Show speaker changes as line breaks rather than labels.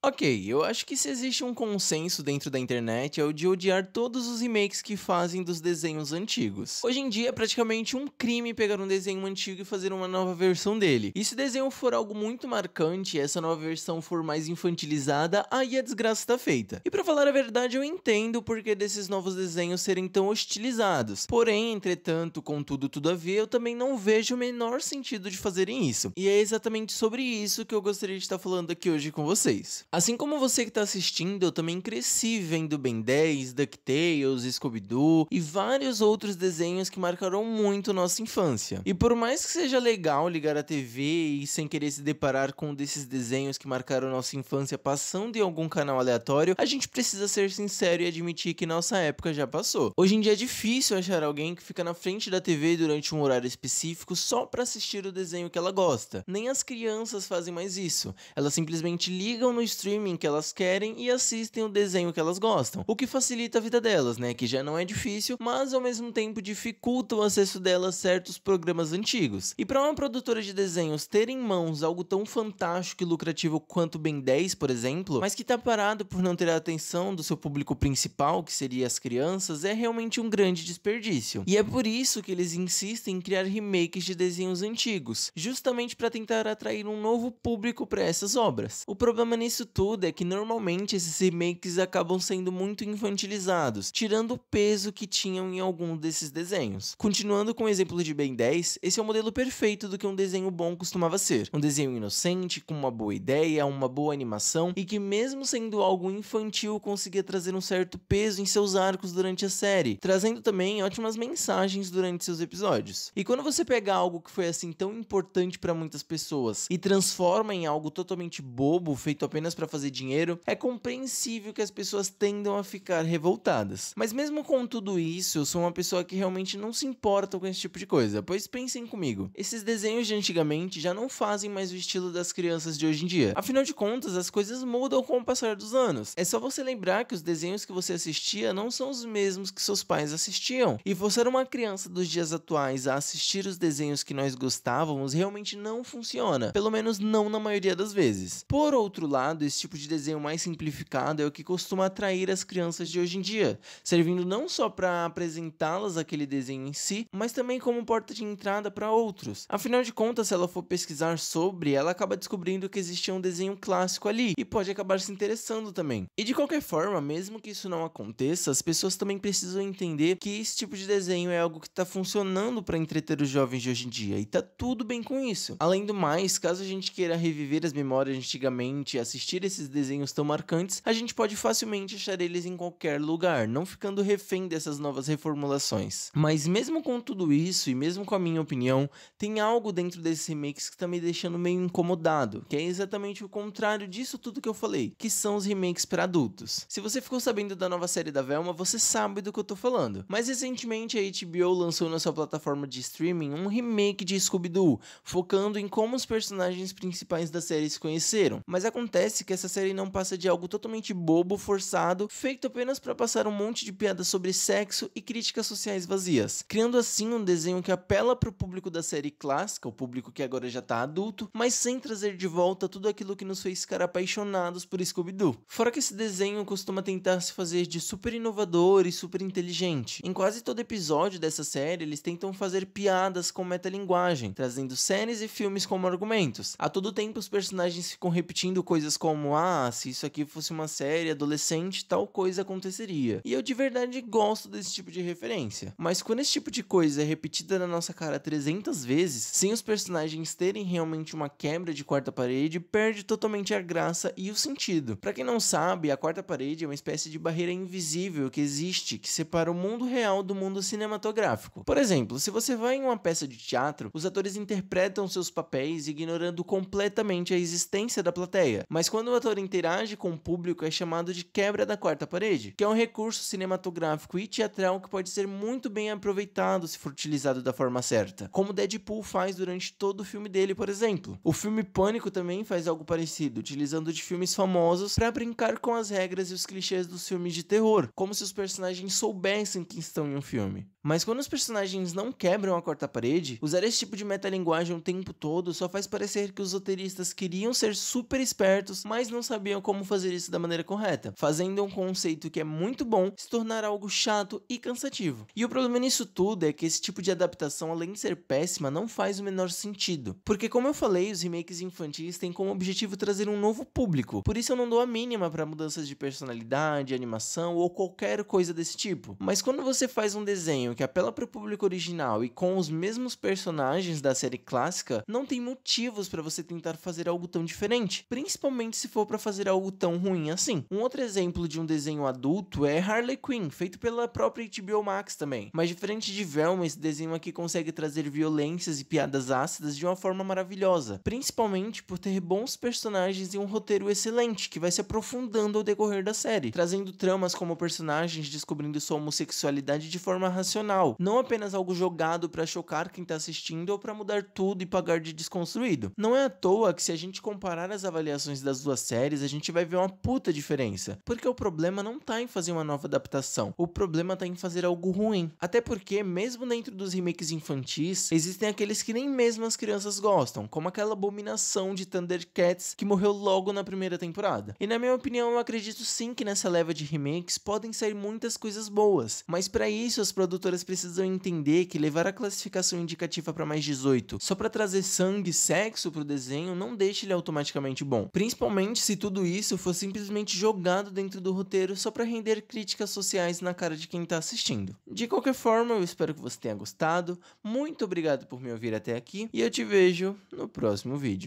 Ok, eu acho que se existe um consenso dentro da internet é o de odiar todos os remakes que fazem dos desenhos antigos. Hoje em dia é praticamente um crime pegar um desenho antigo e fazer uma nova versão dele. E se o desenho for algo muito marcante e essa nova versão for mais infantilizada, aí a desgraça está feita. E pra falar a verdade, eu entendo o porquê desses novos desenhos serem tão hostilizados. Porém, entretanto, contudo, tudo a ver, eu também não vejo o menor sentido de fazerem isso. E é exatamente sobre isso que eu gostaria de estar falando aqui hoje com vocês. Assim como você que está assistindo, eu também cresci vendo Ben 10, DuckTales, Scooby-Doo e vários outros desenhos que marcaram muito nossa infância. E por mais que seja legal ligar a TV e sem querer se deparar com um desses desenhos que marcaram nossa infância passando em algum canal aleatório, a gente precisa ser sincero e admitir que nossa época já passou. Hoje em dia é difícil achar alguém que fica na frente da TV durante um horário específico só para assistir o desenho que ela gosta. Nem as crianças fazem mais isso. Elas simplesmente ligam no streaming que elas querem e assistem o desenho que elas gostam, o que facilita a vida delas, né, que já não é difícil, mas ao mesmo tempo dificulta o acesso delas a certos programas antigos. E para uma produtora de desenhos ter em mãos algo tão fantástico e lucrativo quanto Ben 10, por exemplo, mas que tá parado por não ter a atenção do seu público principal, que seria as crianças, é realmente um grande desperdício. E é por isso que eles insistem em criar remakes de desenhos antigos, justamente para tentar atrair um novo público para essas obras. O problema nisso tudo é que normalmente esses remakes acabam sendo muito infantilizados, tirando o peso que tinham em algum desses desenhos. Continuando com o exemplo de Ben 10, esse é o modelo perfeito do que um desenho bom costumava ser. Um desenho inocente, com uma boa ideia, uma boa animação e que mesmo sendo algo infantil conseguia trazer um certo peso em seus arcos durante a série, trazendo também ótimas mensagens durante seus episódios. E quando você pega algo que foi assim tão importante para muitas pessoas e transforma em algo totalmente bobo, feito apenas para fazer dinheiro, é compreensível que as pessoas tendam a ficar revoltadas. Mas mesmo com tudo isso, eu sou uma pessoa que realmente não se importa com esse tipo de coisa, pois pensem comigo, esses desenhos de antigamente já não fazem mais o estilo das crianças de hoje em dia. Afinal de contas, as coisas mudam com o passar dos anos. É só você lembrar que os desenhos que você assistia não são os mesmos que seus pais assistiam. E forçar uma criança dos dias atuais a assistir os desenhos que nós gostávamos realmente não funciona, pelo menos não na maioria das vezes. Por outro lado, esse tipo de desenho mais simplificado é o que costuma atrair as crianças de hoje em dia, servindo não só para apresentá-las aquele desenho em si, mas também como porta de entrada para outros. Afinal de contas, se ela for pesquisar sobre, ela acaba descobrindo que existia um desenho clássico ali e pode acabar se interessando também. E de qualquer forma, mesmo que isso não aconteça, as pessoas também precisam entender que esse tipo de desenho é algo que está funcionando para entreter os jovens de hoje em dia e tá tudo bem com isso. Além do mais, caso a gente queira reviver as memórias de antigamente e assistir esses desenhos tão marcantes, a gente pode facilmente achar eles em qualquer lugar, não ficando refém dessas novas reformulações. Mas mesmo com tudo isso e mesmo com a minha opinião, tem algo dentro desses remakes que tá me deixando meio incomodado, que é exatamente o contrário disso tudo que eu falei, que são os remakes para adultos. Se você ficou sabendo da nova série da Velma, você sabe do que eu tô falando. Mas recentemente a HBO lançou na sua plataforma de streaming um remake de Scooby-Doo, focando em como os personagens principais da série se conheceram. Mas acontece que essa série não passa de algo totalmente bobo, forçado, feito apenas para passar um monte de piadas sobre sexo e críticas sociais vazias, criando assim um desenho que apela pro público da série clássica, o público que agora já tá adulto, mas sem trazer de volta tudo aquilo que nos fez ficar apaixonados por Scooby-Doo. Fora que esse desenho costuma tentar se fazer de super inovador e super inteligente. Em quase todo episódio dessa série, eles tentam fazer piadas com metalinguagem, trazendo séries e filmes como argumentos. A todo tempo os personagens ficam repetindo coisas como: ah, se isso aqui fosse uma série adolescente, tal coisa aconteceria. E eu de verdade gosto desse tipo de referência. Mas quando esse tipo de coisa é repetida na nossa cara 300 vezes, sem os personagens terem realmente uma quebra de quarta parede, perde totalmente a graça e o sentido. Pra quem não sabe, a quarta parede é uma espécie de barreira invisível que existe, que separa o mundo real do mundo cinematográfico. Por exemplo, se você vai em uma peça de teatro, os atores interpretam seus papéis ignorando completamente a existência da plateia. Mas quando o ator interage com o público, é chamado de quebra da quarta parede, que é um recurso cinematográfico e teatral que pode ser muito bem aproveitado se for utilizado da forma certa, como Deadpool faz durante todo o filme dele, por exemplo. O filme Pânico também faz algo parecido, utilizando de filmes famosos para brincar com as regras e os clichês dos filmes de terror, como se os personagens soubessem que estão em um filme. Mas quando os personagens não quebram a quarta parede, usar esse tipo de metalinguagem o tempo todo só faz parecer que os roteiristas queriam ser super espertos, mas mas não sabiam como fazer isso da maneira correta, fazendo um conceito que é muito bom se tornar algo chato e cansativo. E o problema nisso tudo é que esse tipo de adaptação, além de ser péssima, não faz o menor sentido. Porque, como eu falei, os remakes infantis têm como objetivo trazer um novo público. Por isso eu não dou a mínima para mudanças de personalidade, animação ou qualquer coisa desse tipo. Mas quando você faz um desenho que apela para o público original e com os mesmos personagens da série clássica, não tem motivos para você tentar fazer algo tão diferente, principalmente se for para fazer algo tão ruim assim. Um outro exemplo de um desenho adulto é Harley Quinn, feito pela própria HBO Max também. Mas diferente de Velma, esse desenho aqui consegue trazer violências e piadas ácidas de uma forma maravilhosa, principalmente por ter bons personagens e um roteiro excelente, que vai se aprofundando ao decorrer da série, trazendo tramas como personagens descobrindo sua homossexualidade de forma racional, não apenas algo jogado para chocar quem tá assistindo ou para mudar tudo e pagar de desconstruído. Não é à toa que se a gente comparar as avaliações das duas séries, a gente vai ver uma puta diferença, porque o problema não tá em fazer uma nova adaptação, o problema tá em fazer algo ruim. Até porque, mesmo dentro dos remakes infantis, existem aqueles que nem mesmo as crianças gostam, como aquela abominação de Thundercats que morreu logo na primeira temporada. E na minha opinião, eu acredito sim que nessa leva de remakes podem sair muitas coisas boas, mas para isso as produtoras precisam entender que levar a classificação indicativa para mais 18 só para trazer sangue e sexo pro desenho não deixa ele automaticamente bom, principalmente se tudo isso for simplesmente jogado dentro do roteiro só para render críticas sociais na cara de quem tá assistindo. De qualquer forma, eu espero que você tenha gostado, muito obrigado por me ouvir até aqui e eu te vejo no próximo vídeo.